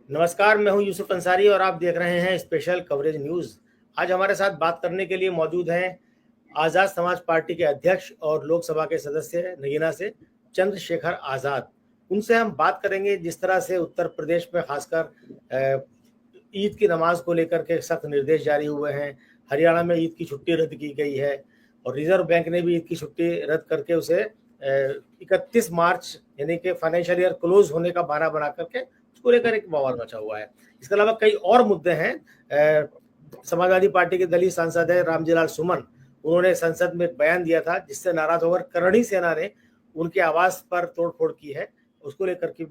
नमस्कार, मैं हूं यूसुफ अंसारी और आप देख रहे हैं स्पेशल कवरेज न्यूज़। आज हमारे साथ बात करने के लिए मौजूद हैं आज़ाद समाज पार्टी के अध्यक्ष और लोकसभा के सदस्य नगीना से चंद्रशेखर आज़ाद। उनसे हम बात करेंगे जिस तरह से उत्तर प्रदेश में खासकर ईद की नमाज को लेकर के सख्त निर्देश जारी हुए हैं। हरियाणा में ईद की छुट्टी रद्द की गई है और रिजर्व बैंक ने भी ईद की छुट्टी रद्द करके उसे 31 मार्च यानी कि फाइनेंशियल ईयर क्लोज होने का बहाना बना करके उसको लेकर एक बवाल मचा हुआ है। इसके अलावा कई और मुद्दे हैं। समाजवादी पार्टी के दलित सांसद है रामजीलाल सुमन, उन्होंने संसद में एक बयान दिया था जिससे नाराज होकर करणी सेना ने उनके आवास पर तोड़फोड़ की है। उसको लेकर के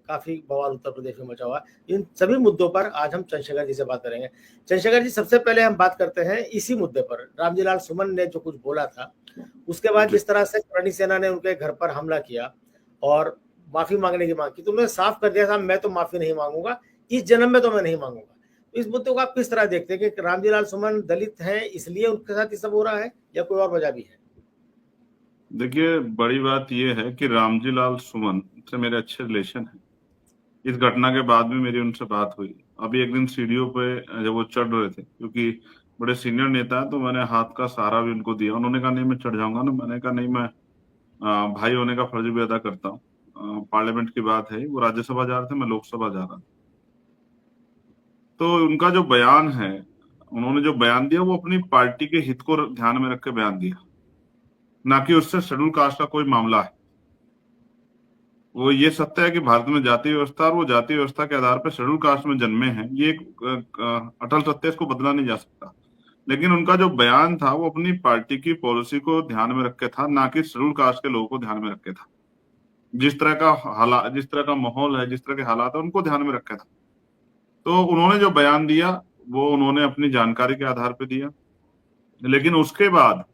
काफी बवाल उत्तर प्रदेश में मचा हुआ है। इन सभी मुद्दों पर आज हम चंद्रशेखर जी से बात करेंगे। चंद्रशेखर जी, सबसे पहले हम बात करते हैं इसी मुद्दे पर। रामजीलाल सुमन ने जो कुछ बोला था, उसके बाद जिस तरह से करणी सेना ने उनके घर पर हमला किया और माफी मांगने की मांग की, तो उन्होंने साफ कर दिया था मैं तो माफी नहीं मांगूंगा, इस जन्म में तो मैं नहीं मांगूंगा। तो इस मुद्दे को आप किस तरह देखते हैं कि रामजीलाल सुमन दलित हैं इसलिए उनके साथ ये सब हो रहा है या कोई और वजह भी है? देखिए, बड़ी बात यह है कि रामजीलाल सुमन से मेरे अच्छे रिलेशन हैं। इस घटना के बाद भी मेरी उनसे बात हुई। अभी एक दिन सीढ़ियों पे जब वो चढ़ रहे थे, क्योंकि बड़े सीनियर नेता हैं, तो मैंने हाथ का सहारा भी उनको दिया। उन्होंने कहा नहीं मैं चढ़ जाऊंगा ना। मैंने कहा नहीं, मैं भाई होने का फर्ज भी अदा करता हूँ। पार्लियामेंट की बात है, वो राज्यसभा जा रहे थे, मैं लोकसभा जा रहा था। तो उनका जो बयान है, उन्होंने जो बयान दिया वो अपनी पार्टी के हित को ध्यान में रख के बयान दिया, ना कि उससे शेड्यूल कास्ट का कोई मामला है। वो ये सत्य है कि भारत में जाति व्यवस्था, और वो जाति व्यवस्था के आधार पर शेड्यूल कास्ट में जन्मे हैं, ये एक अटल सत्य, इसको बदला नहीं जा सकता। लेकिन उनका जो बयान था वो अपनी पार्टी की पॉलिसी को ध्यान में रख के था, ना कि शेड्यूल कास्ट के लोगों को ध्यान में रख के था। जिस तरह का हालात, जिस तरह का माहौल है, जिस तरह के हालात है, उनको ध्यान में रख के था। तो उन्होंने जो बयान दिया वो उन्होंने अपनी जानकारी के आधार पर दिया। लेकिन उसके बाद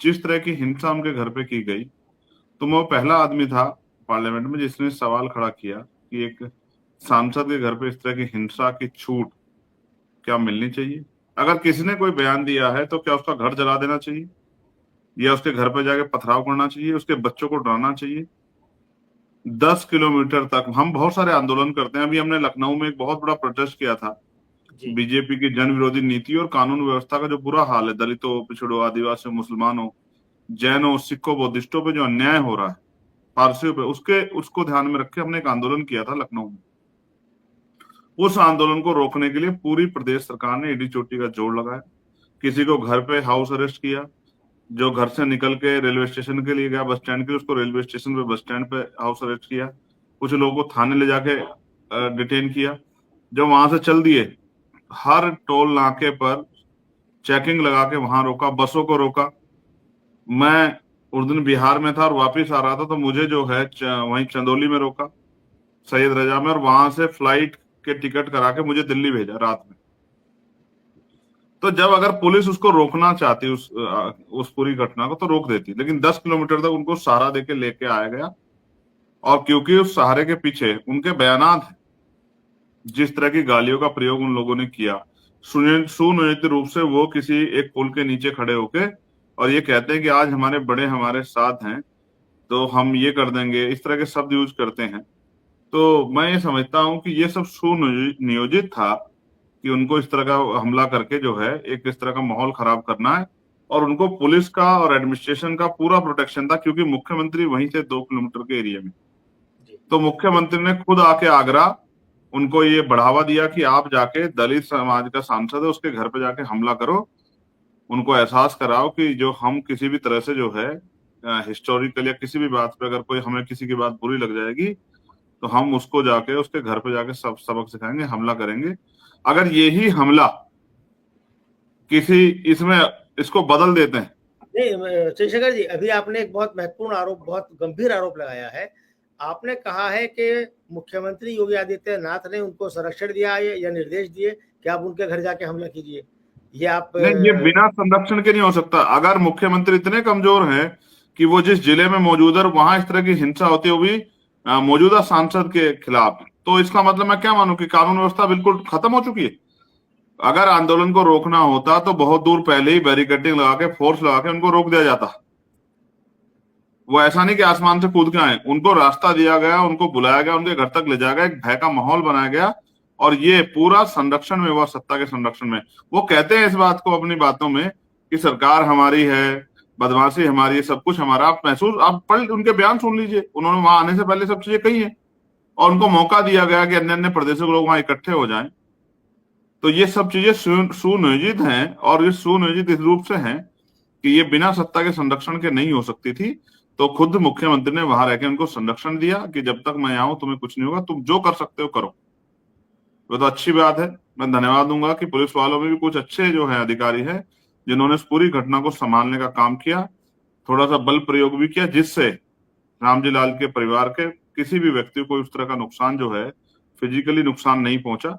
जिस तरह की हिंसा उनके घर पे की गई, तो मैं वो पहला आदमी था पार्लियामेंट में जिसने सवाल खड़ा किया कि एक सांसद के घर पे इस तरह की हिंसा की छूट क्या मिलनी चाहिए। अगर किसी ने कोई बयान दिया है तो क्या उसका घर जला देना चाहिए, या उसके घर पे जाके पथराव करना चाहिए, उसके बच्चों को डराना चाहिए? 10 किलोमीटर तक हम बहुत सारे आंदोलन करते हैं। अभी हमने लखनऊ में एक बहुत बड़ा प्रोटेस्ट किया था जी। बीजेपी की जन विरोधी नीति और कानून व्यवस्था का जो बुरा हाल है, दलितों, पिछड़ों, आदिवासियों, मुसलमानों, जैनों, सिखों, बौद्धिस्टों पे जो अन्याय हो रहा है, पारसियों पे, उसको ध्यान में रख के हमने एक आंदोलन किया था लखनऊ में। उस आंदोलन को रोकने के लिए पूरी प्रदेश सरकार ने एडी चोटी का जोड़ लगाया। किसी को घर पे हाउस अरेस्ट किया, जो घर से निकल के रेलवे स्टेशन के लिए गया, बस स्टैंड के लिए, उसको रेलवे स्टेशन पे, बस स्टैंड पे हाउस अरेस्ट किया। कुछ लोगों को थाने ले जाके डिटेन किया। जो वहां से चल दिए, हर टोल नाके पर चेकिंग लगा के वहां रोका, बसों को रोका। मैं उस दिन बिहार में था और वापिस आ रहा था, तो मुझे जो है वहीं चंदौली में रोका, सैयद रजा में, और वहां से फ्लाइट के टिकट करा के मुझे दिल्ली भेजा रात में। तो जब अगर पुलिस उसको रोकना चाहती, उस पूरी घटना को, तो रोक देती, लेकिन 10 किलोमीटर तक उनको सहारा देके लेके आया गया। और क्योंकि उस सहारे के पीछे उनके बयानात हैं, जिस तरह की गालियों का प्रयोग उन लोगों ने किया, सुनियोजित रूप से वो किसी एक पुल के नीचे खड़े होके और ये कहते हैं कि आज हमारे बड़े हमारे साथ हैं तो हम ये कर देंगे, इस तरह के शब्द यूज करते हैं। तो मैं ये समझता हूं कि ये सब सुनियोजित था कि उनको इस तरह का हमला करके जो है एक इस तरह का माहौल खराब करना है। और उनको पुलिस का और एडमिनिस्ट्रेशन का पूरा प्रोटेक्शन था, क्योंकि मुख्यमंत्री वहीं से 2 किलोमीटर के एरिया में। तो मुख्यमंत्री ने खुद आके आगरा उनको ये बढ़ावा दिया कि आप जाके दलित समाज का सांसद है उसके घर पे जाके हमला करो, उनको एहसास कराओ कि जो हम किसी भी तरह से जो है हिस्टोरिकल या किसी भी बात पे अगर कोई हमें किसी की बात बुरी लग जाएगी तो हम उसको जाके उसके घर पे जाके सब सबक सिखाएंगे, हमला करेंगे। अगर यही हमला किसी इसमें इसको बदल देते हैं। नहीं चंद्रशेखर जी, अभी आपने एक बहुत महत्वपूर्ण आरोप, बहुत गंभीर आरोप लगाया है। आपने कहा है कि मुख्यमंत्री योगी आदित्यनाथ ने उनको संरक्षण दिया है या निर्देश दिए कि आप उनके घर जाके हमला कीजिए। ये आप नहीं, ये बिना संरक्षण के नहीं हो सकता। अगर मुख्यमंत्री इतने कमजोर हैं कि वो जिस जिले में मौजूद है वहां इस तरह की हिंसा होती है, वो भी मौजूदा सांसद के खिलाफ, तो इसका मतलब मैं क्या मानूं कि कानून व्यवस्था बिल्कुल खत्म हो चुकी है। अगर आंदोलन को रोकना होता तो बहुत दूर पहले ही बैरिकेडिंग लगा के, फोर्स लगा के उनको रोक दिया जाता। वो ऐसा नहीं कि आसमान से कूद के आए, उनको रास्ता दिया गया, उनको बुलाया गया, उनके घर तक ले जाया गया, एक भय का माहौल बनाया गया और ये पूरा संरक्षण में हुआ, सत्ता के संरक्षण में। वो कहते हैं इस बात को अपनी बातों में कि सरकार हमारी है, बदमाशी हमारी है, सब कुछ हमारा। आप महसूस, आप पढ़ उनके बयान सुन लीजिए, उन्होंने वहां आने से पहले सब चीजें कही है और उनको मौका दिया गया कि अन्य अन्य प्रदेशों के लोग वहां इकट्ठे हो जाएं। तो ये सब चीजें सुनियोजित हैं, और ये सुनियोजित इस रूप से हैं कि ये बिना सत्ता के संरक्षण के नहीं हो सकती थी। तो खुद मुख्यमंत्री ने वहां रहकर उनको संरक्षण दिया कि जब तक मैं आऊं तुम्हें कुछ नहीं होगा, तुम जो कर सकते हो करो। वो तो अच्छी बात है। मैं धन्यवाद दूंगा कि पुलिस वालों में भी कुछ अच्छे जो है अधिकारी हैं जिन्होंने इस पूरी घटना को संभालने का काम किया, थोड़ा सा बल प्रयोग भी किया, जिससे रामजी लाल के परिवार के किसी भी व्यक्ति को उस तरह का नुकसान जो है, फिजिकली नुकसान नहीं पहुंचा।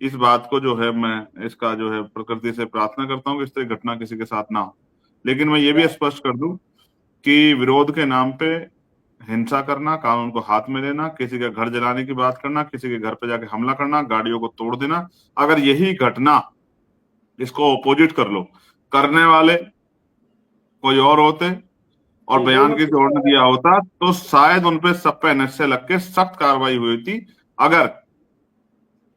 इस बात को जो है मैं इसका जो है प्रकृति से प्रार्थना करता हूँ कि इस तरह घटना किसी के साथ ना हो। लेकिन मैं ये भी स्पष्ट कर दूं कि विरोध के नाम पे हिंसा करना, कानून को हाथ में लेना, किसी के घर जलाने की बात करना, किसी के घर पे जाके हमला करना, गाड़ियों को तोड़ देना, अगर यही घटना, इसको ऑपोजिट कर लो, करने वाले कोई और होते और जी, बयान किसी और ने दिया होता, तो शायद उनपे सब पे एनएसए लग के सख्त कार्रवाई हुई थी। अगर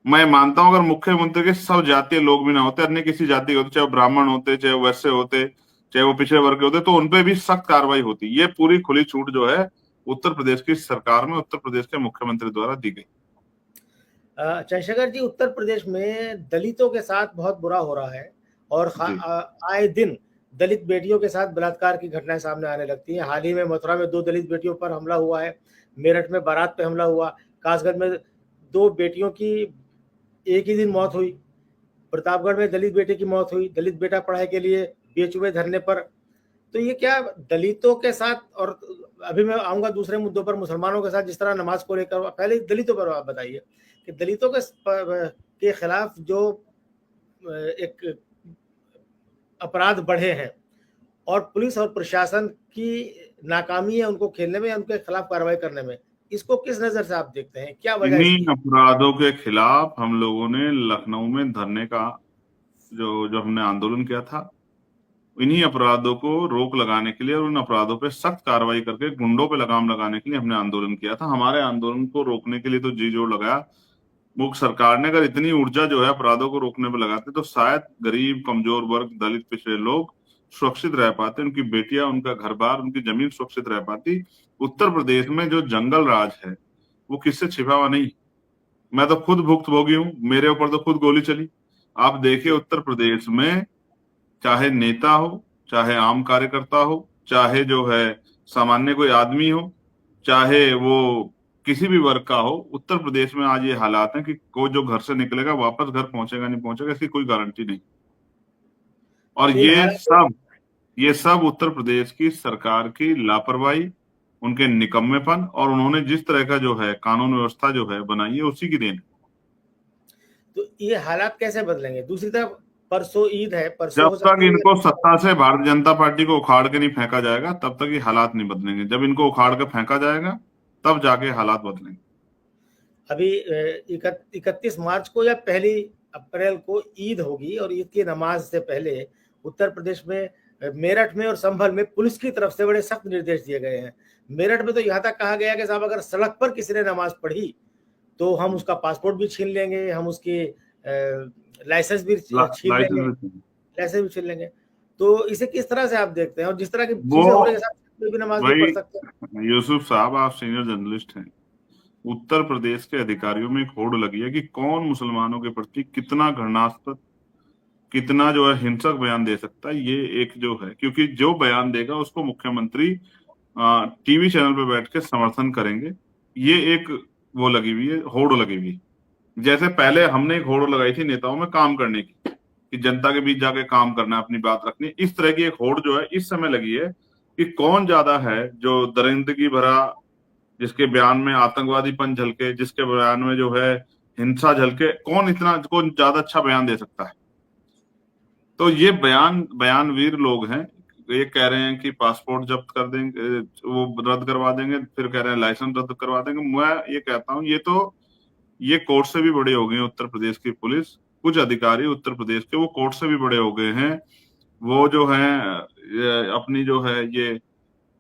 मैं मानता हूं अगर मुख्यमंत्री के सब जातीय लोग भी ना होते, अन्य किसी जाति के होते, चाहे वो ब्राह्मण होते, चाहे वो वैश्य होते, चाहे वो पिछड़े वर्ग के होते, तो उनपे भी सख्त कार्रवाई होती। ये पूरी खुली छूट जो है उत्तर प्रदेश की सरकार में, उत्तर प्रदेश के मुख्यमंत्री द्वारा दी गई। चंद्रशेखर जी, उत्तर प्रदेश में दलितों के साथ बहुत बुरा हो रहा है और जी आए दिन दलित बेटियों के साथ बलात्कार की घटनाएं सामने आने लगती हैं। हाल ही में मथुरा में 2 दलित बेटियों पर हमला हुआ है, मेरठ में बारात पे हमला हुआ, कासगंज में 2 बेटियों की एक ही दिन मौत हुई, प्रतापगढ़ में दलित बेटे की मौत हुई, दलित बेटा पढ़ाई के लिए बेचुए धरने पर। तो ये क्या दलितों के साथ, और अभी मैं आऊँगा दूसरे मुद्दों पर, मुसलमानों के साथ जिस तरह नमाज को लेकर, पहले दलितों पर आप बताइए कि दलितों के खिलाफ जो एक अपराध बढ़े हैं और पुलिस और प्रशासन की नाकामी है उनको खेलने में या उनके खिलाफ कार्रवाई करने में, इसको किस नजर से आप देखते हैं, क्या वजह इन्हीं इसकी? अपराधों के खिलाफ हम लोगों ने लखनऊ में धरने का जो जो हमने आंदोलन किया था, इन्हीं अपराधों को रोक लगाने के लिए और उन अपराधों पे सख्त कार्रवाई करके गुंडों पे लगाम लगाने के लिए हमने आंदोलन किया था। हमारे आंदोलन को रोकने के लिए तो जी जोर लगाया। मुख्य सरकार ने अगर इतनी ऊर्जा जो है अपराधों को रोकने पे लगाते तो शायद गरीब, कमजोर वर्ग, दलित, पिछड़े लोग सुरक्षित रह पाते, उनकी बेटियां, उनका घर बार, उनकी जमीन सुरक्षित रह पाती। उत्तर प्रदेश में जो जंगल राज है वो किससे छिपा हुआ नहीं। मैं तो खुद भुक्तभोगी हूँ, मेरे ऊपर तो खुद गोली चली। आप देखिए उत्तर प्रदेश में चाहे नेता हो, चाहे आम कार्यकर्ता हो, चाहे जो है सामान्य कोई आदमी हो, चाहे वो किसी भी वर्ग का हो, उत्तर प्रदेश में आज ये हालात हैं कि कोई जो घर से निकलेगा वापस घर पहुंचेगा नहीं पहुंचेगा, इसकी कोई गारंटी नहीं। और नहीं, हालांकि ये सब उत्तर प्रदेश की सरकार की लापरवाही, उनके निकम्मेपन, और उन्होंने जिस तरह का जो है कानून व्यवस्था जो है बनाई है उसी की देन है। तो ये हालात कैसे बदलेंगे? दूसरी तरफ परसों ईद है, परसों जब हो तक सकती है। इनको सत्ता से भारतीय जनता पार्टी को उखाड़ के नहीं फेंका जाएगा तब तक ये हालात नहीं बदलेंगे। जब इनको उखाड़ के फेंका जाएगा तब जाके हालात बदलेंगे। अभी 31 मार्च को या 1 अप्रैल को ईद होगी और ईद की नमाज से पहले उत्तर प्रदेश में मेरठ में और संभल में पुलिस की तरफ से बड़े सख्त निर्देश दिए गए हैं। मेरठ में तो यहाँ तक कहा गया कि साहब अगर सड़क पर किसी ने नमाज पढ़ी तो हम उसका पासपोर्ट भी छीन लेंगे, हम उसकी लाइसेंस भी छीन लेंगे, लाइसेंस लाइसेंस भी छीन लेंगे। तो इसे किस तरह से आप देखते हैं और जिस तरह की वो चीजें हो रही है साहब, कोई भी नमाज नहीं भाई, पढ़ सकते? यूसुफ साहब आप सीनियर जर्नलिस्ट हैं। उत्तर प्रदेश के अधिकारियों में एक होड़ लगी है कि कौन मुसलमानों के प्रति कितना घृणास्पद, कितना जो है हिंसक बयान दे सकता है। ये एक जो है, क्योंकि जो बयान देगा उसको मुख्यमंत्री टीवी चैनल पे बैठ के समर्थन करेंगे। ये एक वो लगी हुई है, होड़ लगी हुई है। जैसे पहले हमने एक होड़ लगाई थी नेताओं में काम करने की, कि जनता के बीच जाके काम करना है, अपनी बात रखनी है। इस तरह की एक होड़ जो है इस समय लगी है कि कौन ज्यादा है जो दरिंदगी भरा, जिसके बयान में आतंकवादीपन झलके, जिसके बयान में जो है हिंसा झलके, कौन ज्यादा अच्छा बयान दे सकता है। तो ये बयानवीर लोग हैं। ये कह रहे हैं कि पासपोर्ट जब्त कर देंगे, वो रद्द करवा देंगे, फिर कह रहे हैं लाइसेंस रद्द करवा देंगे। मैं ये कहता हूँ ये कोर्ट से भी बड़े हो गए हैं उत्तर प्रदेश की पुलिस। कुछ अधिकारी उत्तर प्रदेश के वो कोर्ट से भी बड़े हो गए हैं। वो जो है अपनी जो है ये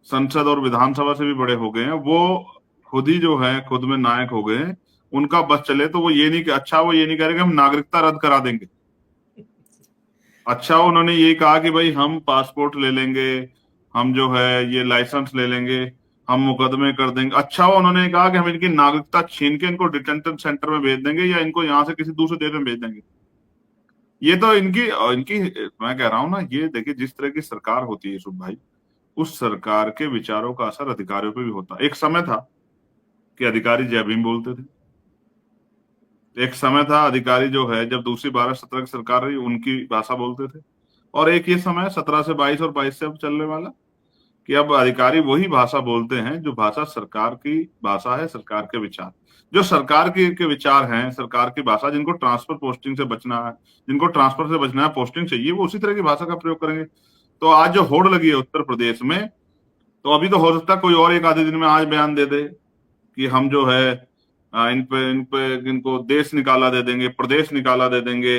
संसद और विधानसभा से भी बड़े हो गए हैं। वो खुद ही जो है खुद में नायक हो गए हैं। उनका बस चले तो वो ये नहीं कह रहे कि हम नागरिकता रद्द करा देंगे। अच्छा, उन्होंने ये कहा कि भाई हम पासपोर्ट ले लेंगे, हम जो है ये लाइसेंस ले लेंगे, हम मुकदमे कर देंगे। अच्छा, उन्होंने कहा कि हम इनकी नागरिकता छीन के इनको डिटेंशन सेंटर में भेज देंगे या इनको यहाँ से किसी दूसरे देश में भेज देंगे। ये तो इनकी इनकी मैं कह रहा हूं ना, ये देखिए जिस तरह की सरकार होती है यूसुफ भाई, उस सरकार के विचारों का असर अधिकारियों पे भी होता। एक समय था कि अधिकारी जय भीम बोलते थे, एक समय था अधिकारी जो है जब दूसरी 12-17 की सरकार रही उनकी भाषा बोलते थे, और एक ये समय 17 से 22 और 22 से अब चलने वाला कि अब अधिकारी वही भाषा बोलते हैं जो भाषा सरकार की भाषा है, सरकार के विचार जो सरकार के विचार हैं, सरकार की भाषा, जिनको ट्रांसफर पोस्टिंग से बचना है, जिनको ट्रांसफर से बचना है, पोस्टिंग चाहिए, वो उसी तरह की भाषा का प्रयोग करेंगे। तो आज जो होड़ लगी है उत्तर प्रदेश में, तो अभी तो हो सकता है कोई और एक आधे दिन में आज बयान दे दे कि हम जो है इनको देश निकाला दे देंगे, प्रदेश निकाला दे देंगे,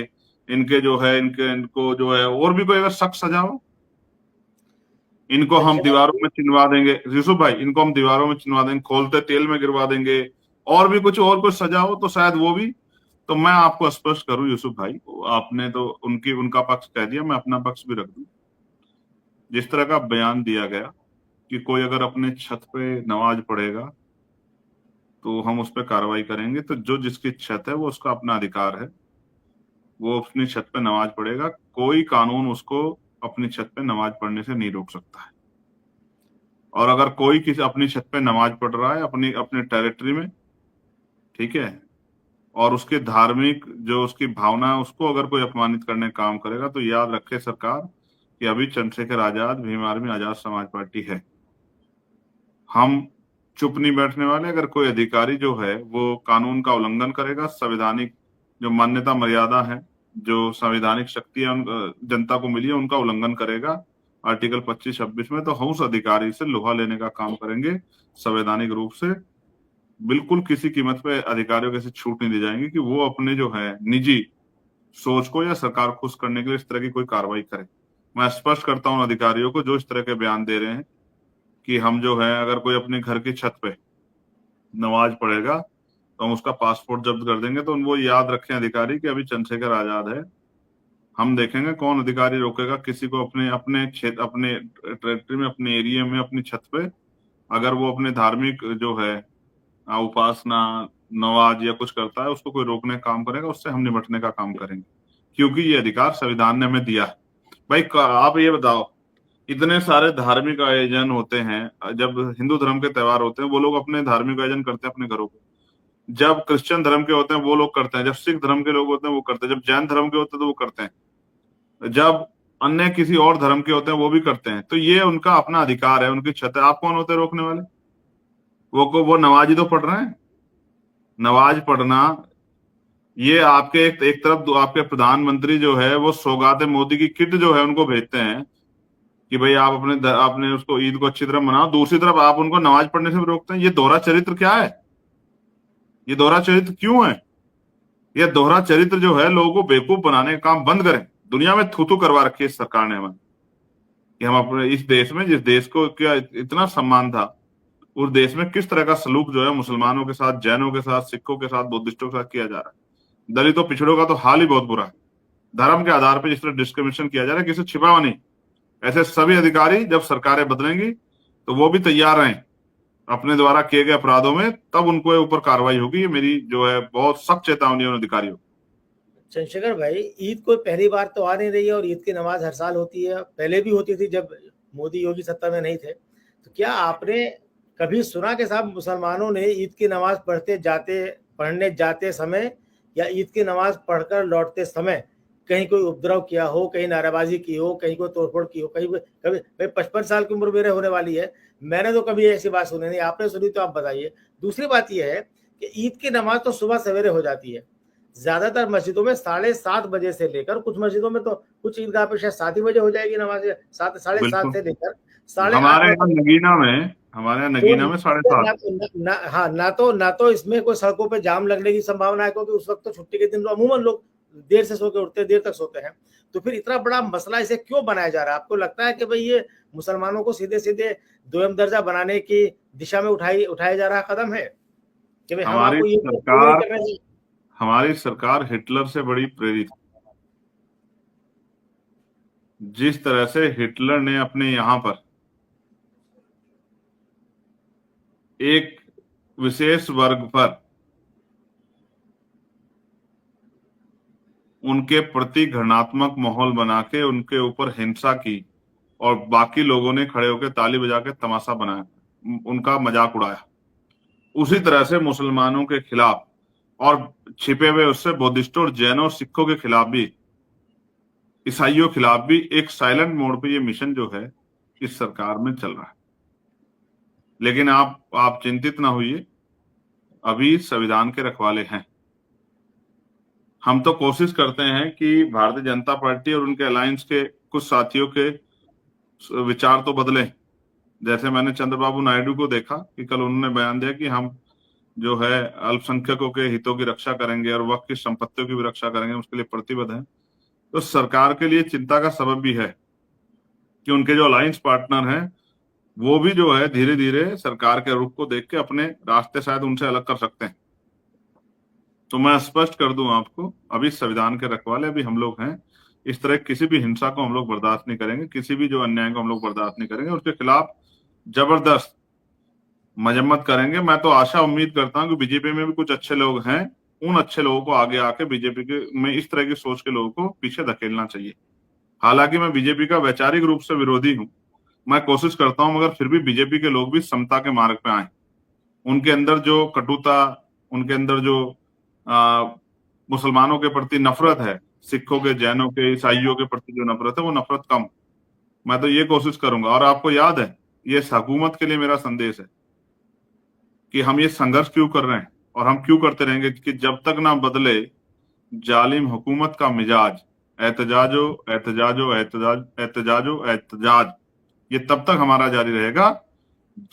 इनके जो है इनको जो है और भी कोई अगर सख्त सजा हो, इनको हम दीवारों में चिनवा देंगे यूसुफ भाई, इनको हम दीवारों में चिनवा देंगे, खोलते तेल में गिरवा देंगे, और भी कुछ सजा हो तो शायद वो भी। तो मैं आपको स्पष्ट करूं यूसुफ भाई, आपने तो उनका पक्ष कह दिया, मैं अपना पक्ष भी रख दूं। जिस तरह का बयान दिया गया कि कोई अगर अपने छत पे नमाज पढ़ेगा तो हम उस पर कार्रवाई करेंगे, तो जो जिसकी छत है वो उसका अपना अधिकार है, वो अपनी छत पे नमाज पढ़ेगा, कोई कानून उसको अपनी छत पे नमाज पढ़ने से नहीं रोक सकता है। और अगर कोई किसी अपनी छत पे नमाज पढ़ रहा है अपने टेरिटरी में, ठीक है, और उसके धार्मिक जो उसकी भावना है उसको अगर कोई अपमानित करने का काम करेगा, तो याद रखे सरकार कि अभी चंद्रशेखर आजाद, भीम आर्मी, आजाद समाज पार्टी है, हम चुप नहीं बैठने वाले। अगर कोई अधिकारी जो है वो कानून का उल्लंघन करेगा, संवैधानिक जो मान्यता मर्यादा है, जो संवैधानिक शक्तियां जनता को मिली है, उनका उल्लंघन करेगा आर्टिकल 25-26 में, तो हम उस अधिकारी से लोहा लेने का काम करेंगे संवैधानिक रूप से। बिल्कुल किसी कीमत पे अधिकारियों को ऐसी छूट नहीं दी जाएंगी कि वो अपने जो है निजी सोच को या सरकार खुश करने के लिए इस तरह की कोई कार्रवाई करे। मैं स्पष्ट करता हूं अधिकारियों को जो इस तरह के बयान दे रहे हैं कि हम जो है अगर कोई अपने घर की छत पे नमाज पढ़ेगा तो हम उसका पासपोर्ट जब्त कर देंगे। तो वो याद रखें अधिकारी कि अभी चंद्रशेखर आजाद है, हम देखेंगे कौन अधिकारी रोकेगा किसी को अपने क्षेत्र, अपने टेरिटरी में, अपने एरिया में, अपनी छत पे अगर वो अपने धार्मिक जो है उपासना, नमाज या कुछ करता है, उसको कोई रोकने का काम करेगा, उससे हम निपटने का काम करेंगे, क्योंकि ये अधिकार संविधान ने हमें दिया है। भाई आप ये बताओ, इतने सारे धार्मिक आयोजन होते हैं, जब हिंदू धर्म के त्योहार होते हैं वो लोग अपने धार्मिक आयोजन करते हैं अपने घरों पे, जब क्रिश्चियन धर्म के होते हैं वो लोग करते हैं, जब सिख धर्म के लोग होते हैं वो करते हैं, जब जैन धर्म के होते हैं तो वो करते हैं, जब अन्य किसी और धर्म के होते हैं वो भी करते हैं। तो ये उनका अपना अधिकार है, उनकी छत है, आप कौन होते हैं रोकने वाले? वो नमाज ही तो पढ़ रहे हैं। नमाज पढ़ना ये आपके एक तरफ आपके प्रधानमंत्री जो है वो सौगात मोदी की किट जो है उनको भेजते हैं कि भाई आप आपने उसको ईद को अच्छी तरह मनाओ, दूसरी तरफ आप उनको नमाज पढ़ने से भी रोकते हैं। ये दोहरा चरित्र क्या है? ये दोहरा चरित्र क्यों है? ये दोहरा चरित्र जो है लोगों को बेवकूफ बनाने का काम बंद करें। दुनिया में थू करवा रखी है इस सरकार ने हमें कि हम अपने इस देश में, जिस देश को क्या इतना सम्मान था, उस देश में किस तरह का सलूक जो है मुसलमानों के साथ, जैनों के साथ, सिखों के साथ, बुद्धिस्टों के साथ किया जा रहा है। दलितों पिछड़ों का तो हाल ही बहुत बुरा है। धर्म के आधार पर जिस तरह डिस्क्रिमिनेशन किया जा रहा है, किसी छिपा हुआ नहीं। ऐसे सभी अधिकारी जब सरकारें बदलेंगी तो वो भी तैयार रहें अपने द्वारा किए गए अपराधों में, तब उनको ऊपर कार्रवाई होगी। ये मेरी जो है बहुत सख्त चेतावनी है उन अधिकारियों। चंद्रशेखर भाई, ईद कोई पहली बार तो आ नहीं रही है और ईद की नमाज हर साल होती है, पहले भी होती थी जब मोदी योगी सत्ता में नहीं थे। तो क्या आपने कभी सुना कि साहब मुसलमानों ने ईद की नमाज पढ़ने जाते समय या ईद की नमाज पढ़कर लौटते समय कहीं कोई उपद्रव किया हो, कहीं नारेबाजी की हो, कहीं कोई तोड़फोड़ की हो? कभी भाई 55 साल की उम्र मेरे होने वाली है, मैंने तो कभी ऐसी बात सुनी नहीं। आपने सुनी तो आप बताइए। दूसरी बात यह है कि ईद की नमाज तो सुबह सवेरे हो जाती है, ज्यादातर मस्जिदों में 7:30 बजे से लेकर, कुछ मस्जिदों में तो कुछ ईदगाह पे शायद 7 ही बजे हो जाएगी नमाज, 7:30 से लेकर 8:30 हमारे यहाँ नगीना में 7:30। हाँ, ना तो इसमें कोई सड़कों पे जाम लगने की संभावना है, क्योंकि उस वक्त तो छुट्टी के दिन तो अमूमन लोग देर से सो के उठते हैं, देर तक सोते हैं। तो फिर इतना बड़ा मसला इसे क्यों बनाया जा रहा है? आपको लगता है कि भाई ये मुसलमानों को सीधे सीधे दोयम दर्जा बनाने की दिशा में उठाया जा रहा कदम है? कि भाई हम हमारी आपको ये पूरी नहीं सरकार करना चाहिए। हमारी सरकार हिटलर से बड़ी प्रेरित। जिस तरह से हिटलर ने अपने यहाँ पर एक विशेष वर्ग पर उनके प्रति घृणात्मक माहौल बना के उनके ऊपर हिंसा की और बाकी लोगों ने खड़े होकर ताली बजा के तमाशा बनाया, उनका मजाक उड़ाया, उसी तरह से मुसलमानों के खिलाफ और छिपे हुए उससे बौद्धिस्टों और जैनों और सिखों के खिलाफ भी, ईसाइयों के खिलाफ भी एक साइलेंट मोड पे ये मिशन जो है इस सरकार में चल रहा है। लेकिन आप चिंतित ना होइए, अभी संविधान के रखवाले हैं। हम तो कोशिश करते हैं कि भारतीय जनता पार्टी और उनके अलायंस के कुछ साथियों के विचार तो बदले। जैसे मैंने चंद्रबाबू नायडू को देखा कि कल उन्होंने बयान दिया कि हम जो है अल्पसंख्यकों के हितों की रक्षा करेंगे और वक्त की संपत्तियों की भी रक्षा करेंगे, उसके लिए प्रतिबद्ध हैं। तो सरकार के लिए चिंता का सबब भी है कि उनके जो अलायंस पार्टनर हैं वो भी जो है धीरे धीरे सरकार के रुख को देख के अपने रास्ते शायद उनसे अलग कर सकते हैं। तो मैं स्पष्ट कर दूं आपको, अभी संविधान के रखवाले अभी हम लोग हैं। इस तरह किसी भी हिंसा को हम लोग बर्दाश्त नहीं करेंगे, किसी भी जो अन्याय को हम लोग बर्दाश्त नहीं करेंगे, उसके खिलाफ जबरदस्त मजम्मत करेंगे। मैं तो आशा उम्मीद करता हूं कि बीजेपी में भी कुछ अच्छे लोग हैं, उन अच्छे लोगों को आगे आके बीजेपी के में इस तरह की सोच के लोगों को पीछे धकेलना चाहिए। हालांकि मैं बीजेपी का वैचारिक रूप से विरोधी हूं, मैं कोशिश करता हूं मगर फिर भी बीजेपी के लोग भी समता के मार्ग पे आए। उनके अंदर जो कटुता, उनके अंदर जो मुसलमानों के प्रति नफरत है, सिखों के, जैनों के, ईसाइयों के प्रति जो नफरत है वो नफरत कम। मैं तो ये कोशिश करूंगा। और आपको याद है, ये हुकूमत के लिए मेरा संदेश है कि हम ये संघर्ष क्यों कर रहे हैं और हम क्यों करते रहेंगे, कि जब तक ना बदले जालिम हुकूमत का मिजाज, एहतजाजो एहतजाजो एहतजाज एहतजाजो एहतजाज, ये तब तक हमारा जारी रहेगा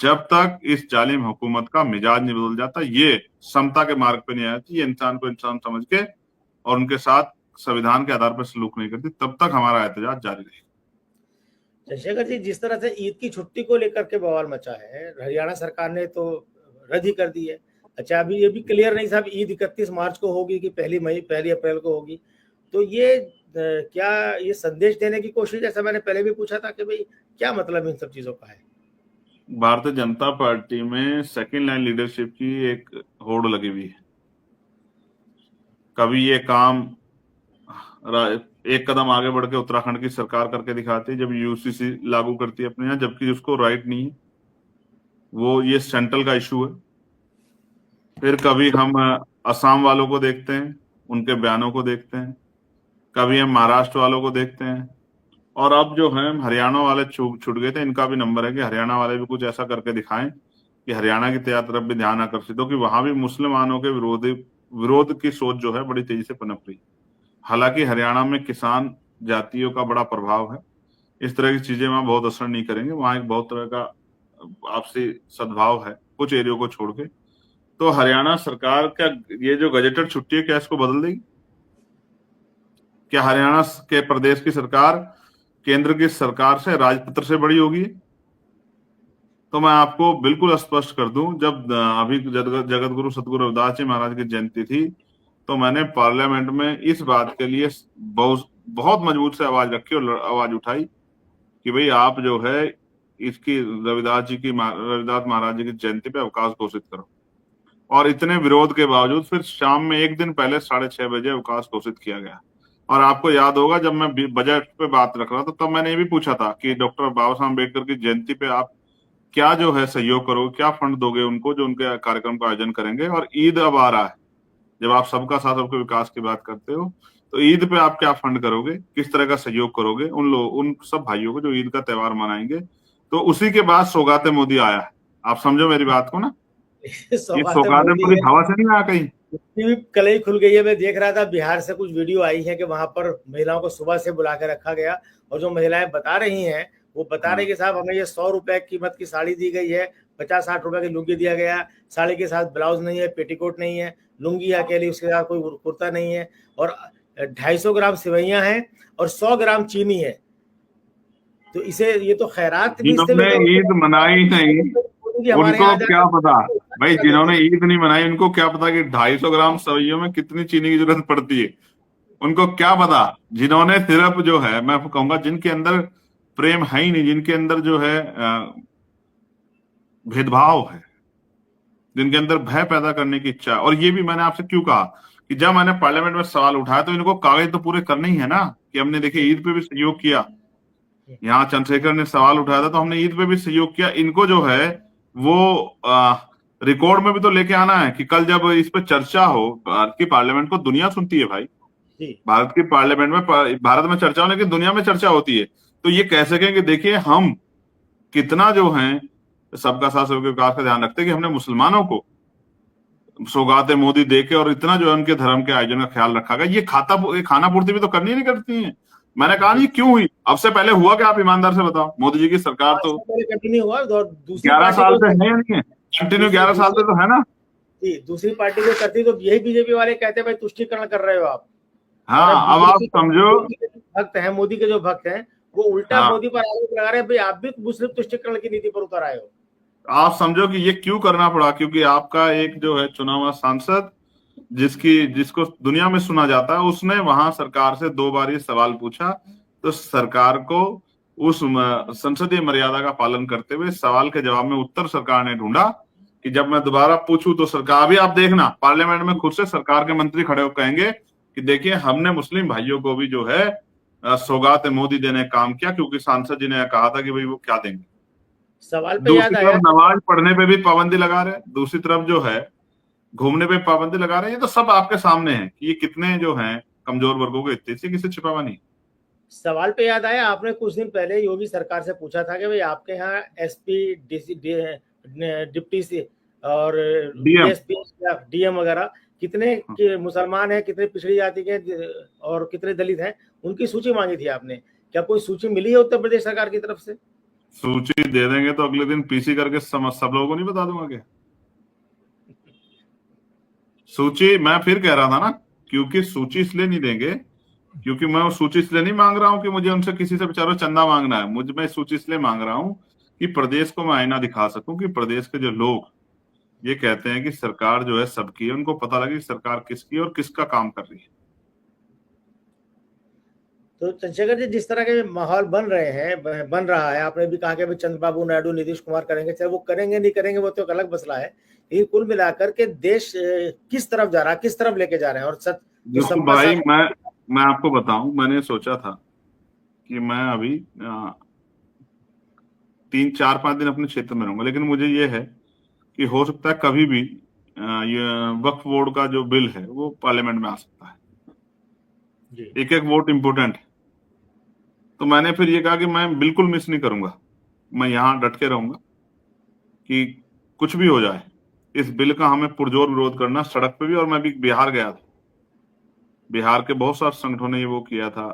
जब तक इस जालिम हुकूमत का मिजाज नहीं बदल जाता, ये समता के मार्ग पे नहीं आती, ये इंसान को इंसान समझ के और उनके साथ संविधान के आधार पर सलूक नहीं करती, तब तक हमारा एहतजाज जारी रहेगा। चंद्रशेखर जी, जिस तरह से ईद की छुट्टी को लेकर के बवाल मचा है, हरियाणा सरकार ने तो रद्द ही कर दी है। अच्छा, अभी ये भी क्लियर नहीं साहब ईद 31 मार्च को होगी कि 1 अप्रैल को होगी। तो ये क्या ये संदेश देने की कोशिश, जैसा मैंने पहले भी पूछा था कि भाई क्या मतलब इन सब चीजों का है? भारतीय जनता पार्टी में सेकंड लाइन लीडरशिप की एक होड़ लगी हुई है। कभी ये काम एक कदम आगे बढ़ के उत्तराखंड की सरकार करके दिखाती है जब यूसीसी लागू करती है अपने यहाँ, जबकि उसको राइट नहीं है, वो ये सेंट्रल का इशू है। फिर कभी हम असम वालों को देखते हैं, उनके बयानों को देखते हैं, कभी हम महाराष्ट्र वालों को देखते हैं, और अब जो है हरियाणा वाले छूट गए थे। इनका भी नंबर है कि हरियाणा वाले भी कुछ ऐसा करके दिखाएं कि हरियाणा की तरफ भी ध्यान आकर्षित हो, कि वहां भी मुसलमानों के विरोध की सोच जो है बड़ी तेजी से पनप रही। हालांकि हरियाणा में किसान जातियों का बड़ा प्रभाव है, इस तरह की चीजें वहां बहुत असर नहीं करेंगे। वहां एक बहुत तरह का आपसी सद्भाव है कुछ एरियो को छोड़ के। तो हरियाणा सरकार का ये जो गजेटेड छुट्टी है, क्या इसको बदल देगी? क्या हरियाणा के प्रदेश की सरकार केंद्र की सरकार से राजपत्र से बड़ी होगी? तो मैं आपको बिल्कुल स्पष्ट कर दूं, जब अभी जगत गुरु सतगुरु रविदास जी महाराज की जयंती थी तो मैंने पार्लियामेंट में इस बात के लिए बहुत मजबूत से आवाज रखी और आवाज उठाई कि भाई आप जो है इसकी रविदास महाराज जी की जयंती पे अवकाश घोषित करो। और इतने विरोध के बावजूद फिर शाम में एक दिन पहले 6:30 बजे अवकाश घोषित किया गया। और आपको याद होगा, जब मैं बजट पे बात रख रहा था तब मैंने ये भी पूछा था कि डॉक्टर बाबा साहब अम्बेडकर की जयंती पे आप क्या जो है सहयोग करोगे, क्या फंड दोगे उनको जो उनके कार्यक्रम का आयोजन करेंगे। और ईद अब आ रहा है, जब आप सबका साथ सबके विकास की बात करते हो तो ईद पे आप क्या फंड करोगे, किस तरह का सहयोग करोगे उन सब भाइयों को जो ईद का त्योहार मनाएंगे। तो उसी के बाद सौगाते मोदी आया है। आप समझो मेरी बात को ना, ये सौगाते मोदी हवा से नहीं आया कहीं। कल ही खुल गई है। मैं देख रहा था बिहार से कुछ वीडियो आई है कि वहां पर महिलाओं को सुबह से बुला के रखा गया और जो महिलाएं बता रही हैं वो बता रही कि साहब हमें ये 100 रुपए कीमत की साड़ी दी गई है, 50-60 रुपए की लुंगी दिया गया, साड़ी के साथ ब्लाउज नहीं है, पेटीकोट नहीं है, लुंगी अकेली, उसके साथ कोई कुर्ता नहीं है, और 250 ग्राम सेवइयां हैं और 100 ग्राम चीनी है। तो इसे ये तो खैरात भी ईद मनाई नहीं, बोलते हैं कि हमारे उनको यहाँ क्या पता भाई, जाकर जिन्होंने ईद नहीं मनाई उनको क्या पता कि 250 ग्राम सवैयों में कितनी चीनी की जरूरत पड़ती है। उनको क्या पता, जिन्होंने सिर्फ जो है, मैं कहूंगा जिनके अंदर प्रेम है ही नहीं, जिनके अंदर जो है भेदभाव है, जिनके अंदर भय पैदा करने की इच्छा है। और ये भी मैंने आपसे क्यों कहा कि जब मैंने पार्लियामेंट में सवाल उठाया तो इनको कागज तो पूरे करने ही है ना, कि हमने देखिए ईद पे भी सहयोग किया। यहाँ चंद्रशेखर ने सवाल उठाया था तो हमने ईद पे भी सहयोग किया। इनको जो है वो रिकॉर्ड में भी तो लेके आना है कि कल जब इस पे चर्चा हो, भारत की पार्लियामेंट को दुनिया सुनती है भाई, जी भारत की पार्लियामेंट में, भारत में चर्चा होने की दुनिया में चर्चा होती है, तो ये कह सकें कि देखिए हम कितना जो है सबका साथ सबके विकास का ध्यान रखते हैं, कि हमने मुसलमानों को सौगाते मोदी देके और इतना जो है उनके धर्म के आयोजन का ख्याल रखा गया। ये खाना पूर्ति भी तो करनी नहीं करती है। मैंने कहा जी ये क्यों हुई, अब से पहले हुआ क्या, आप ईमानदार से बताओ। मोदी जी की सरकार आज तो से पहले कंटिन्यू हुआ और दूसरी 11 पार्टी साल को से है या नहीं है, कंटिन्यू 11 साल से तो है ना। जी दूसरी पार्टी को करती तो यही बीजेपी वाले कहते हैं भाई तुष्टीकरण कर रहे हो आप। और अब हाँ, अब आप समझो, मोदी के जो भक्त हैं, मोदी के जो भक्त हैं, वो उल्टा हाँ मोदी पर आरोप लगा रहे हैं भाई आप भी मुस्लिम तुष्टीकरण की नीति पर उतर आए हो। आप समझो कि ये क्यों करना पड़ा, क्योंकि आपका एक जो है चुना हुआ सांसद, जिसको दुनिया में सुना जाता है, उसने वहां सरकार से 2 बार ये सवाल पूछा, तो सरकार को उस संसदीय मर्यादा का पालन करते हुए सवाल के जवाब में उत्तर सरकार ने ढूंढा कि जब मैं दोबारा पूछूं तो सरकार, अभी आप देखना पार्लियामेंट में खुद से सरकार के मंत्री खड़े होकर कहेंगे कि देखिए हमने मुस्लिम भाइयों को भी जो है सौगात मोदी देने का काम किया, क्योंकि सांसद जी ने कहा था कि भाई वो क्या देंगे। सवाल पे याद दूसरी आया तरफ नमाज पढ़ने पे भी पाबंदी लगा रहे हैं, दूसरी तरफ जो है घूमने पे पाबंदी लगा रहे हैं। ये तो सब आपके सामने है कि ये कितने जो हैं कमजोर वर्गों के हित से, किसी छिपावा नहीं। सवाल पे याद आया, आपने कुछ दिन पहले योगी सरकार से पूछा था कि भाई आपके यहाँ एसपी डिप्टी सी और डीएम, डीएसपी या डीएम वगैरह कितने के मुसलमान हैं, कितने पिछड़ी जाति के और कितने दलित हैं, उनकी सूची मांगी थी आपने। क्या कोई सूची मिली है उत्तर प्रदेश सरकार की तरफ से? सूची दे देंगे तो अगले दिन पीसी करके सब लोगों को नहीं बता दूंगा क्या सूची। मैं फिर कह रहा था ना, क्योंकि सूची इसलिए नहीं देंगे, क्योंकि मैं वो सूची इसलिए नहीं मांग रहा हूं कि मुझे उनसे किसी से बेचारों चंदा मांगना है। मैं सूची इसलिए मांग रहा हूं कि प्रदेश को मैं आईना दिखा सकूं, कि प्रदेश के जो लोग ये कहते हैं कि सरकार जो है सबकी है, उनको पता लगे कि सरकार किसकी है और किसका काम कर रही है। तो चंद्रशेखर जी, जिस तरह के माहौल बन रहा है, आपने भी कहा कि चंद्रबाबू नायडू नीतीश कुमार करेंगे, चाहे वो करेंगे नहीं करेंगे वो तो एक अलग मसला है, लेकिन कुल मिलाकर के देश किस तरफ जा रहा है, किस तरफ लेके जा रहे हैं? और सच देखो सबका भाई, साथ मैं आपको बताऊं, मैंने सोचा था कि मैं अभी 3 4 5 दिन अपने क्षेत्र में रहूंगा, लेकिन मुझे ये है कि हो सकता है कभी भी ये वक्फ बोर्ड का जो बिल है वो पार्लियामेंट में आ सकता है। एक एक वोट इंपोर्टेंट है। तो मैंने फिर ये कहा कि मैं बिल्कुल मिस नहीं करूंगा, मैं यहाँ डट के रहूंगा कि कुछ भी हो जाए, इस बिल का हमें पुरजोर विरोध करना, सड़क पे भी। और मैं भी बिहार गया था, बिहार के बहुत सारे संगठनों ने ये वो किया था,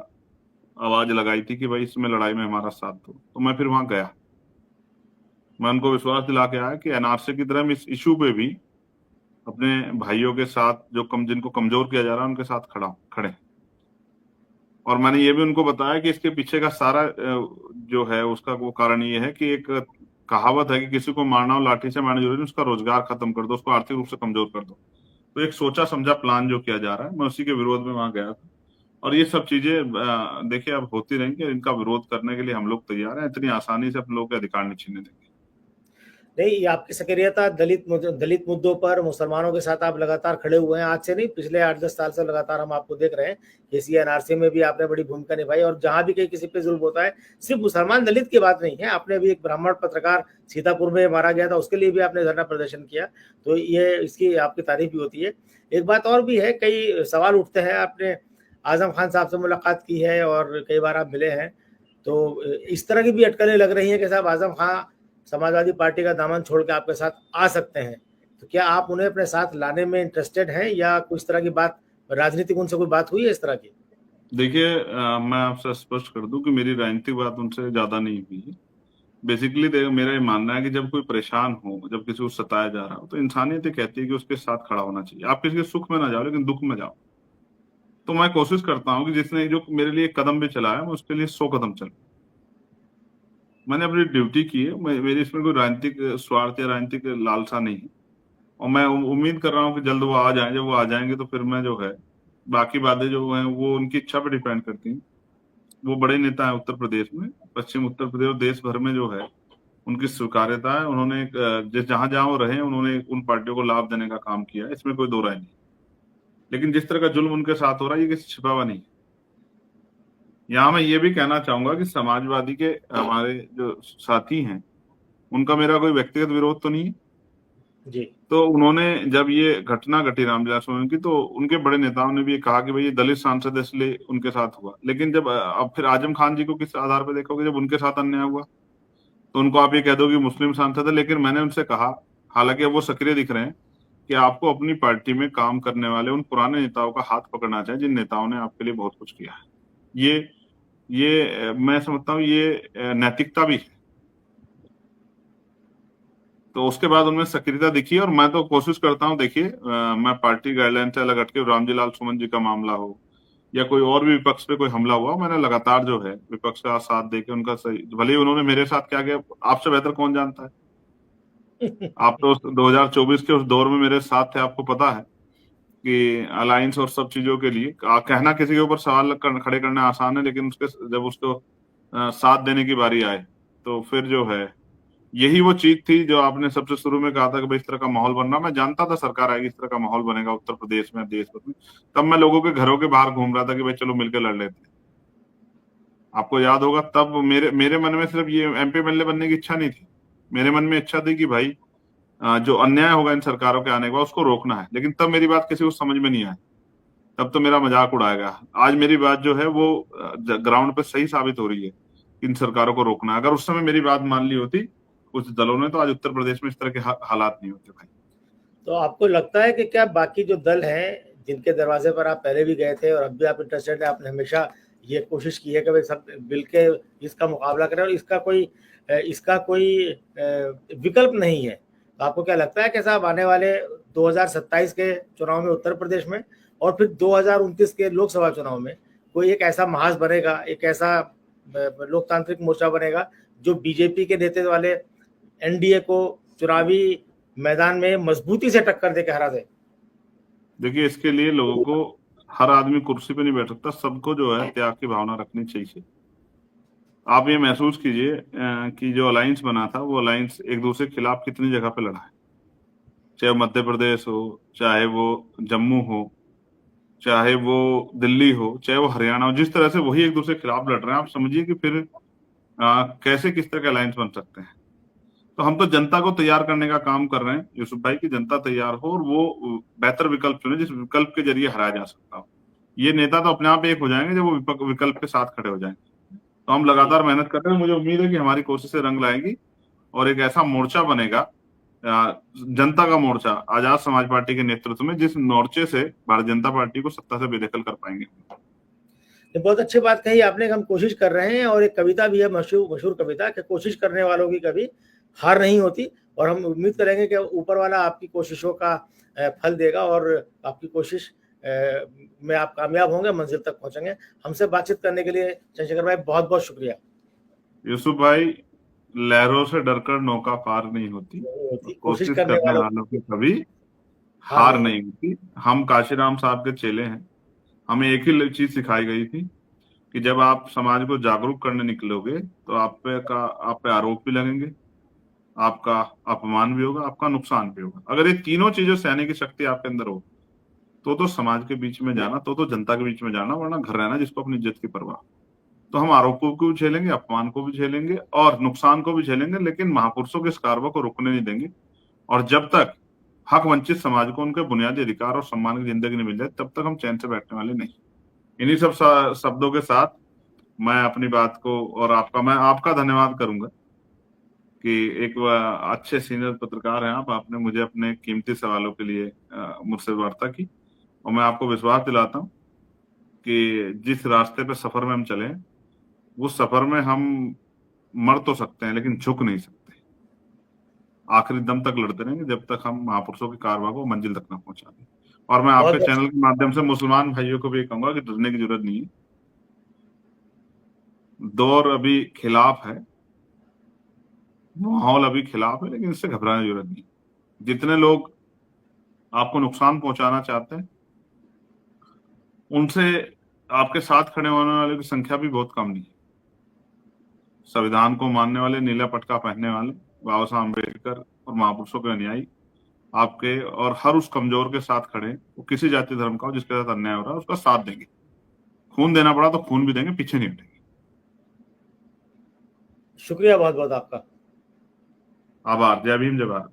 आवाज लगाई थी कि भाई इसमें लड़ाई में हमारा साथ दो, तो मैं फिर वहां गया। मैं उनको विश्वास दिला के आया कि एनआरसी की तरह इस इशू पे भी अपने भाइयों के साथ, जिनको कमजोर किया जा रहा है उनके साथ खड़े। और मैंने ये भी उनको बताया कि इसके पीछे का सारा जो है उसका वो कारण ये है कि एक कहावत है कि किसी को मारना हो लाठी से मारना जरूरी नहीं, उसका रोजगार खत्म कर दो, उसको आर्थिक रूप से कमजोर कर दो। तो एक सोचा समझा प्लान जो किया जा रहा है, मैं उसी के विरोध में वहां गया था। और ये सब चीजें देखिए अब होती रहेंगी, इनका विरोध करने के लिए हम लोग तैयार हैं। इतनी आसानी से अपने लोगों के अधिकार नहीं छीनने देंगे। नहीं, ये आपकी सक्रियता दलित मुद्दों पर मुसलमानों के साथ आप लगातार खड़े हुए हैं, आज से नहीं, पिछले 8-10 साल से लगातार हम आपको देख रहे हैं। केसी एनआरसी में भी आपने बड़ी भूमिका निभाई, और जहां भी कहीं किसी पे जुल्म होता है, सिर्फ मुसलमान दलित की बात नहीं है, आपने भी एक ब्राह्मण पत्रकार सीतापुर में मारा गया था, उसके लिए भी आपने धरना प्रदर्शन किया, तो ये इसकी आपकी तारीफ भी होती है। एक बात और भी है, कई सवाल उठते हैं, आपने आजम खान साहब से मुलाकात की है और कई बार आप मिले हैं, तो इस तरह की भी अटकलें लग रही हैं कि साहब आजम खान समाजवादी पार्टी का दामन छोड़ के आपके साथ आ सकते हैं, तो क्या आप उन्हें अपने साथ लाने में इंटरेस्टेड हैं, या कुछ तरह की बात राजनीतिक उनसे कोई बात हुई है इस तरह की? देखिए मैं आपसे स्पष्ट कर दूं कि मेरी राजनीतिक बात उनसे ज्यादा नहीं हुई है। बेसिकली मेरा ये मानना है कि जब कोई परेशान हो, जब किसी को सताया जा रहा हो, तो इंसानियत ये कहती है कि उसके साथ खड़ा होना चाहिए। आप किसी के सुख में ना जाओ, लेकिन दुख में जाओ। तो मैं कोशिश करता हूँ कि जिसने जो मेरे लिए 1 कदम भी चलाया, मैं उसके लिए 100 कदम चलूं। मैंने अपनी ड्यूटी की है। मेरी इसमें कोई राजनीतिक स्वार्थ या राजनीतिक लालसा नहीं है। और मैं उम्मीद कर रहा हूँ कि जल्द वो आ जाएं। जब वो आ जाएंगे तो फिर मैं जो है, बाकी बातें जो हैं वो उनकी इच्छा पर डिपेंड करती हैं। वो बड़े नेता हैं उत्तर प्रदेश में, पश्चिम उत्तर प्रदेश और देश भर में जो है उनकी स्वीकार्यता है। उन्होंने जिस जहां जहां वो रहे उन्होंने उन पार्टियों को लाभ देने का काम किया है, इसमें कोई दो राय नहीं। लेकिन जिस तरह का जुल्म उनके साथ हो रहा है ये किसी छिपा हुआ नहीं है। यहाँ मैं ये भी कहना चाहूंगा कि समाजवादी के हमारे जो साथी हैं उनका मेरा कोई व्यक्तिगत विरोध तो नहीं है। जी। तो उन्होंने जब ये घटना घटी रामविलास सोलन की, तो उनके बड़े नेताओं ने भी ये कहा कि भाई ये दलित सांसद है इसलिए उनके साथ हुआ। लेकिन जब अब फिर आजम खान जी को किस आधार पर देखोगे जब उनके साथ अन्याय हुआ, तो उनको आप ये कह दो कि मुस्लिम सांसद है। लेकिन मैंने उनसे कहा, हालांकि अब वो सक्रिय दिख रहे हैं, कि आपको अपनी पार्टी में काम करने वाले उन पुराने नेताओं का हाथ पकड़ना चाहिए जिन नेताओं ने आपके लिए बहुत कुछ किया है। ये मैं समझता हूँ ये नैतिकता भी है। तो उसके बाद उनमें सक्रियता दिखी। और मैं तो कोशिश करता हूँ, देखिए मैं पार्टी गाइडलाइन से अलग हटके रामजी लाल सुमन जी का मामला हो या कोई और भी विपक्ष पे कोई हमला हुआ, मैंने लगातार जो है विपक्ष का साथ देके उनका सही, भले ही उन्होंने मेरे साथ क्या किया आपसे बेहतर कौन जानता है। आप तो 2024 के उस दौर में मेरे साथ थे, आपको पता है कि अलायंस और सब चीजों के लिए कहना किसी के ऊपर सवाल खड़े करना आसान है, लेकिन उसके जब उसको साथ देने की बारी आए तो फिर जो है यही वो चीज थी जो आपने सबसे शुरू में कहा था कि भाई इस तरह का माहौल बन रहा। मैं जानता था सरकार आएगी, इस तरह का माहौल बनेगा उत्तर प्रदेश में, देश भर में। तब मैं लोगों के घरों के बाहर घूम रहा था कि भाई चलो मिलकर लड़ लेते हैं। आपको याद होगा तब मेरे मन में सिर्फ ये एमपी एमएलए बनने की इच्छा नहीं थी। मेरे मन में इच्छा थी कि भाई जो अन्याय होगा इन सरकारों के आने के बाद उसको रोकना है। लेकिन तब मेरी बात किसी को समझ में नहीं आई, तब तो मेरा मजाक उड़ाएगा। आज मेरी बात जो है वो ग्राउंड पे सही साबित हो रही है। इन सरकारों को रोकना, अगर उस समय मेरी बात मान ली होती कुछ दलों ने, तो आज उत्तर प्रदेश में इस तरह के हालात नहीं होते भाई। तो आपको लगता है कि क्या बाकी जो दल हैं जिनके दरवाजे पर आप पहले भी गए थे और अब भी आप इंटरेस्टेड है, आपने हमेशा ये कोशिश की है कि भाई सब मिल के इसका मुकाबला करें और इसका कोई विकल्प नहीं है, तो आपको क्या लगता है कि साहब आने वाले 2027 के चुनाव में उत्तर प्रदेश में और फिर 2029 के लोकसभा चुनाव में कोई एक ऐसा महाज बनेगा, एक ऐसा लोकतांत्रिक मोर्चा बनेगा जो बीजेपी के नेतृत्व वाले एनडीए को चुनावी मैदान में मजबूती से टक्कर देकर हरा दे? देखिए, इसके लिए लोगों को, हर आदमी कुर्सी पे नहीं बैठ सकता, सबको जो है त्याग की भावना रखनी चाहिए। आप ये महसूस कीजिए कि जो अलायंस बना था वो अलायंस एक दूसरे के खिलाफ कितनी जगह पे लड़ा है। चाहे मध्य प्रदेश हो, चाहे वो जम्मू हो, चाहे वो दिल्ली हो, चाहे वो हरियाणा हो, जिस तरह से वही एक दूसरे के खिलाफ लड़ रहे हैं। आप समझिए कि फिर कैसे किस तरह के अलायंस बन सकते हैं। तो हम तो जनता को तैयार करने का काम कर रहे हैं यूसुफ भाई, की जनता तैयार हो और वो बेहतर विकल्प चुने जिस विकल्प के जरिए हराया जा सकता हो। ये नेता तो अपने आप एक हो जाएंगे जब वो विकल्प के साथ खड़े हो जाएंगे। तो हम लगातार मेहनत कर रहे हैं। मुझे उम्मीद है कि हमारी कोशिशें रंग लाएंगी और एक ऐसा मोर्चा बनेगा, जनता का मोर्चा, आजाद समाज पार्टी के नेतृत्व में, जिस मोर्चे से भारतीय जनता पार्टी को सत्ता से बेदखल कर पाएंगे। बहुत अच्छी बात कही आपने कि हम कोशिश कर रहे हैं, और एक कविता भी है, मशहूर कविता, कि कोशिश करने वालों की कभी हार नहीं होती। और हम उम्मीद करेंगे कि ऊपर वाला आपकी कोशिशों का फल देगा और आपकी कोशिश में आप कामयाब होंगे, मंजिल तक पहुंचेंगे। हमसे बातचीत करने के लिए चंद्रशेखर भाई बहुत बहुत शुक्रिया। यूसुफ भाई, लहरों से डरकर नौका पार नहीं होती, कोशिश कोशिश करने करने वालों वालों की कभी हार हार नहीं। नहीं होती। हम काशीराम साहब के चेले हैं। हमें एक ही चीज सिखाई गई थी कि जब आप समाज को जागरूक करने निकलोगे तो आप पे आरोप भी लगेंगे, आपका अपमान भी होगा, आपका नुकसान भी होगा। अगर ये तीनों चीजें सहने की शक्ति आपके अंदर हो तो समाज के बीच में जाना, तो जनता के बीच में जाना, वरना घर रहना जिसको अपनी इज्जत की परवाह। तो हम आरोपों को भी झेलेंगे, अपमान को भी झेलेंगे और नुकसान को भी झेलेंगे, लेकिन महापुरुषों के इस कार्य को रुकने नहीं देंगे। और जब तक हक वंचित समाज को उनके बुनियादी अधिकार और सम्मान की जिंदगी नहीं मिल जाए, तब तक हम चैन से बैठने वाले नहीं। इन्हीं सब शब्दों के साथ मैं अपनी बात को, और मैं आपका धन्यवाद करूंगा कि एक अच्छे सीनियर पत्रकार हैं आप। आपने मुझे अपने कीमती सवालों के लिए मुझसे वार्ता की, और मैं आपको विश्वास दिलाता हूँ कि जिस रास्ते पे सफर में हम चले, उस सफर में हम मर तो सकते हैं लेकिन झुक नहीं सकते। आखिरी दम तक लड़ते रहेंगे जब तक हम महापुरुषों के कारवां को मंजिल तक न पहुंचा दें। और मैं आपके चैनल के माध्यम से मुसलमान भाइयों को भी ये कहूंगा कि डरने की जरूरत नहीं है। दौर अभी खिलाफ है, माहौल अभी खिलाफ है, लेकिन इससे घबराने की जरूरत नहीं। जितने लोग आपको नुकसान पहुंचाना चाहते हैं, उनसे आपके साथ खड़े होने वालों की संख्या भी बहुत कम नहीं है। संविधान को मानने वाले, नीला पटका पहनने वाले, बाबा साहब अम्बेडकर और महापुरुषों के अनुयायी आपके और हर उस कमजोर के साथ खड़े हैं, वो किसी जाति धर्म का हो, जिसके साथ अन्याय हो रहा है उसका साथ देंगे। खून देना पड़ा तो खून भी देंगे, पीछे नहीं हटेंगे। शुक्रिया बहुत बहुत आपका। आभार। जय भीम, जय भारत।